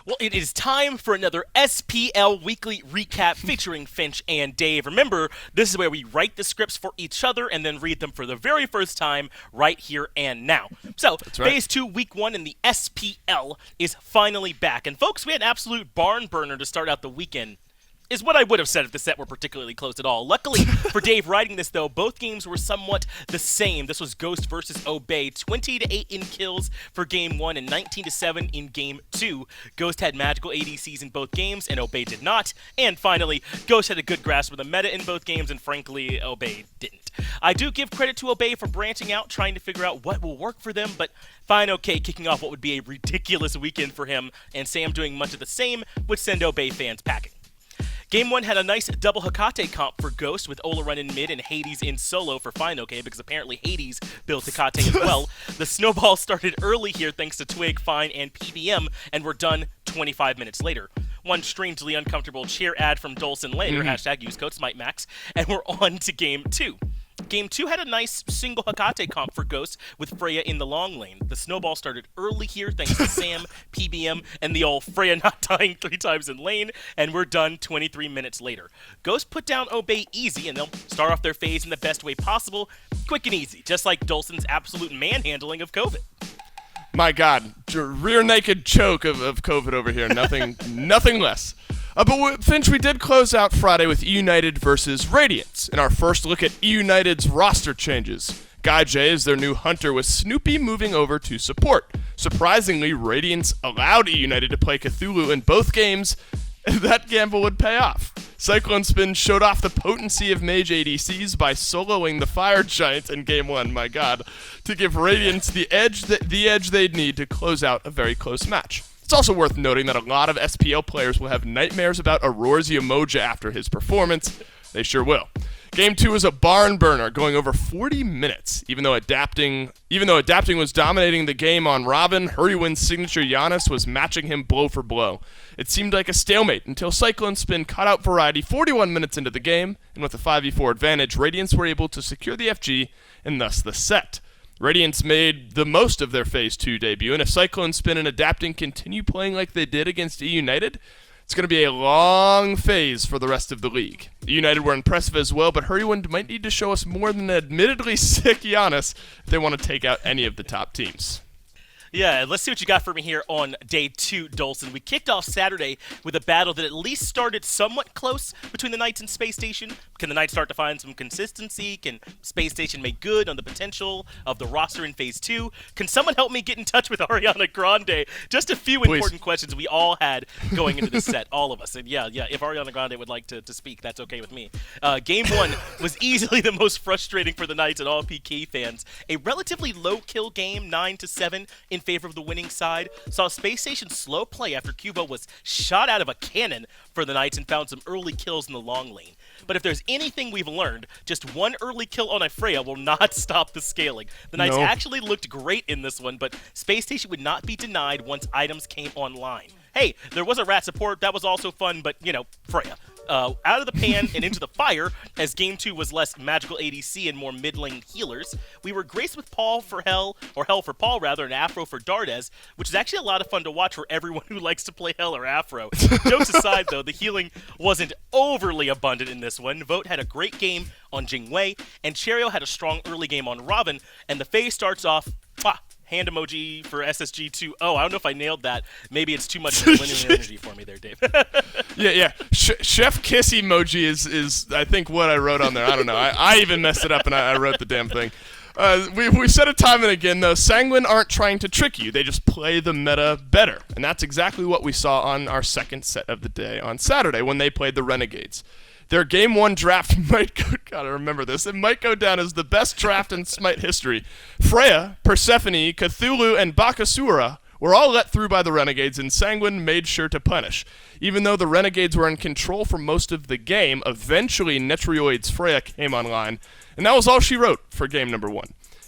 Well, it is time for another SPL weekly recap featuring Finch and Dave. Remember, this is where we write the scripts for each other and then read them for the very first time right here and now. So, That's right. Phase 2, Week 1 in the SPL is finally back. And folks, we had an absolute barn burner to start out the weekend. Is what I would have said if the set were particularly close at all. Luckily for Dave writing this, though, both games were somewhat the same. This was Ghost versus Obey, 20-8 in kills for Game 1 and 19-7 in Game 2. Ghost had magical ADCs in both games, and Obey did not. And finally, Ghost had a good grasp of the meta in both games, and frankly, Obey didn't. I do give credit to Obey for branching out, trying to figure out what will work for them, but fine, okay, kicking off what would be a ridiculous weekend for him, and Sam doing much of the same would send Obey fans packing. Game 1 had a nice double Hecate comp for Ghost with Ola run in mid and Hades in solo for Fine OK because apparently Hades built Hecate as well. The snowball started early here thanks to Twig, Fine, and PBM and were done 25 minutes later. One strangely uncomfortable cheer ad from Dolson later, hashtag use code SMITEMAX, and we're on to Game 2. Game 2 had a nice single Hecate comp for Ghost with Freya in the long lane. The snowball started early here thanks to Sam, PBM, and the old Freya not dying 3 times in lane, and we're done 23 minutes later. Ghost put down Obey easy, and they'll start off their phase in the best way possible, quick and easy, just like Dolson's absolute manhandling of COVID. My God, rear naked choke of COVID over here. Nothing less. But Finch, we did close out Friday with E-United versus Radiance in our first look at E-United's roster changes. Guy J is their new hunter with Snoopy moving over to support. Surprisingly, Radiance allowed E-United to play Cthulhu in both games, and that gamble would pay off. Cyclone Spin showed off the potency of mage ADCs by soloing the Fire Giant in Game 1, my God, to give Radiance the edge they'd need to close out a very close match. It's also worth noting that a lot of SPL players will have nightmares about Aurora's Yamoja after his performance. They sure will. Game 2 was a barn burner, going over 40 minutes. Even though adapting was dominating the game on Robin, Hurrywin's signature Giannis was matching him blow for blow. It seemed like a stalemate until Cyclone Spin cut out Variety 41 minutes into the game, and with a 5v4 advantage, Radiance were able to secure the FG and thus the set. Radiance made the most of their Phase 2 debut, and if Cyclone Spin and Adapting continue playing like they did against E-United, it's going to be a long phase for the rest of the league. E-United were impressive as well, but Hurrywin might need to show us more than an admittedly sick Giannis if they want to take out any of the top teams. Yeah, let's see what you got for me here on day 2, Dolson. We kicked off Saturday with a battle that at least started somewhat close between the Knights and Space Station. Can the Knights start to find some consistency? Can Space Station make good on the potential of the roster in Phase 2? Can someone help me get in touch with Ariana Grande? Just a few important questions we all had going into this set, all of us. And yeah, if Ariana Grande would like to speak, that's okay with me. Game 1 was easily the most frustrating for the Knights and all PK fans. A relatively low kill game, 9-7 in favor of the winning side, saw Space Station slow play after Cuba was shot out of a cannon for the Knights and found some early kills in the long lane. But if there's anything we've learned, just one early kill on a Freya will not stop the scaling. The Knights actually looked great in this one, but Space Station would not be denied once items came online. Hey, there was a rat support, that was also fun, but, Freya. Out of the pan and into the fire, as Game 2 was less magical ADC and more mid-lane healers. We were graced with Paul for Hell, or Hell for Paul rather, and Afro for Dardes, which is actually a lot of fun to watch for everyone who likes to play Hell or Afro. Jokes aside, though, the healing wasn't overly abundant in this one. Vote had a great game on Jingwei, and Cherio had a strong early game on Robin, and the phase starts off, hand emoji for SSG2. Oh, I don't know if I nailed that. Maybe it's too much linear energy for me there, Dave. Yeah. Chef Kiss emoji is I think what I wrote on there. I don't know. I even messed it up and I wrote the damn thing. We said it time and again, though. Sanguine aren't trying to trick you. They just play the meta better. And that's exactly what we saw on our second set of the day on Saturday when they played the Renegades. Their Game 1 draft might go, gotta remember this, it might go down as the best draft in Smite history. Freya, Persephone, Cthulhu, and Bakasura were all let through by the Renegades, and Sanguine made sure to punish. Even though the Renegades were in control for most of the game, eventually Netrioid's Freya came online, and that was all she wrote for game number 1.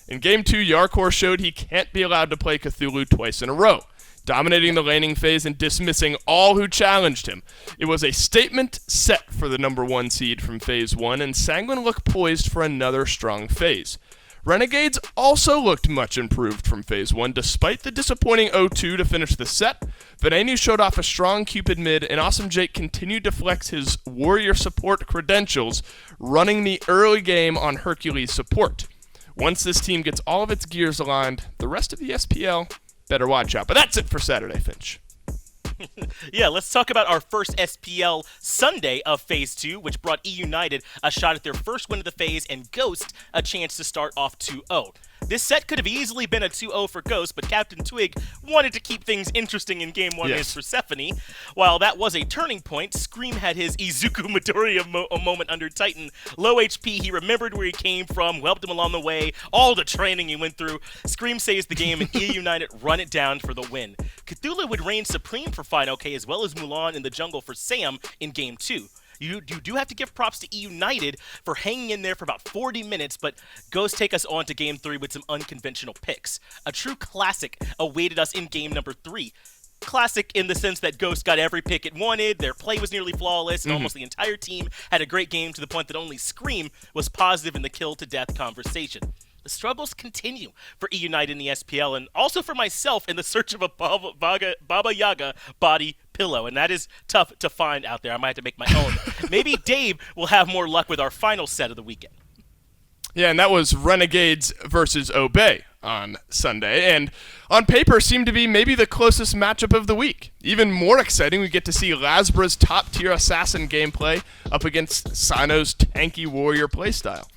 In Game 2, Yarkor showed he can't be allowed to play Cthulhu twice in a row, dominating the laning phase and dismissing all who challenged him. It was a statement set for the number 1 seed from Phase 1, and Sanguine looked poised for another strong phase. Renegades also looked much improved from Phase 1, despite the disappointing 0-2 to finish the set. Venenu showed off a strong Cupid mid, and Awesome Jake continued to flex his warrior support credentials, running the early game on Hercules support. Once this team gets all of its gears aligned, the rest of the SPL better watch out. But that's it for Saturday, Finch. Yeah, let's talk about our first SPL Sunday of Phase 2, which brought E United a shot at their first win of the phase and Ghost a chance to start off 2-0. This set could have easily been a 2-0 for Ghost, but Captain Twig wanted to keep things interesting in Game 1 against Persephone. While that was a turning point, Scream had his Izuku Midoriya moment under Titan. Low HP, he remembered where he came from, helped him along the way, all the training he went through. Scream saves the game, and E United run it down for the win. Cthulhu would reign supreme for Fine OK, as well as Mulan in the jungle for Sam in Game 2. You do have to give props to E United for hanging in there for about 40 minutes, but Ghost take us on to Game 3 with some unconventional picks. A true classic awaited us in Game number 3. Classic in the sense that Ghost got every pick it wanted, their play was nearly flawless, and almost the entire team had a great game to the point that only Scream was positive in the kill-to-death conversation. The struggles continue for E United in the SPL, and also for myself in the search of a Baba Yaga body pillow, and that is tough to find out there. I might have to make my own. Maybe Dave will have more luck with our final set of the weekend. Yeah, and that was Renegades versus Obey on Sunday, and on paper seemed to be maybe the closest matchup of the week. Even more exciting, we get to see Lasbra's top-tier assassin gameplay up against Sano's tanky warrior playstyle.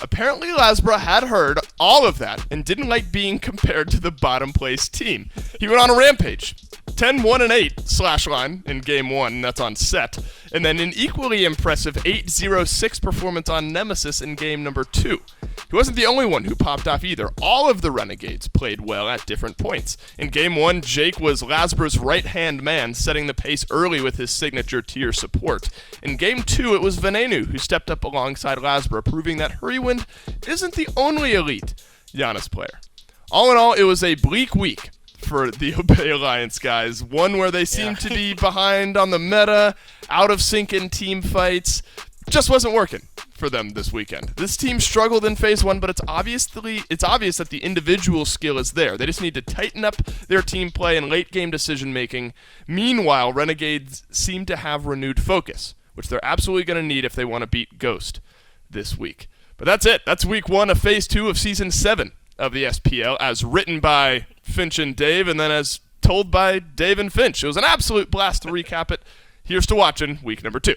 Apparently, Lasbra had heard all of that and didn't like being compared to the bottom-place team. He went on a rampage. 10-1-8 /line in Game 1, that's on set, and then an equally impressive 8-0-6 performance on Nemesis in Game number 2. He wasn't the only one who popped off either. All of the Renegades played well at different points. In Game 1, Jake was Lasbra's right-hand man, setting the pace early with his signature tier support. In Game 2, it was Venenu who stepped up alongside Lasbra, proving that Hurrywind isn't the only elite Giannis player. All in all, it was a bleak week for the Obey Alliance guys. One where they seemed to be behind on the meta, out of sync in team fights. Just wasn't working for them this weekend. This team struggled in Phase 1, but it's obvious that the individual skill is there. They just need to tighten up their team play and late-game decision-making. Meanwhile, Renegades seem to have renewed focus, which they're absolutely going to need if they want to beat Ghost this week. But that's it. That's Week 1 of Phase 2 of Season 7 of the SPL, as written by Finch and Dave, and then as told by Dave and Finch. It was an absolute blast to recap it. Here's to watching Week number 2.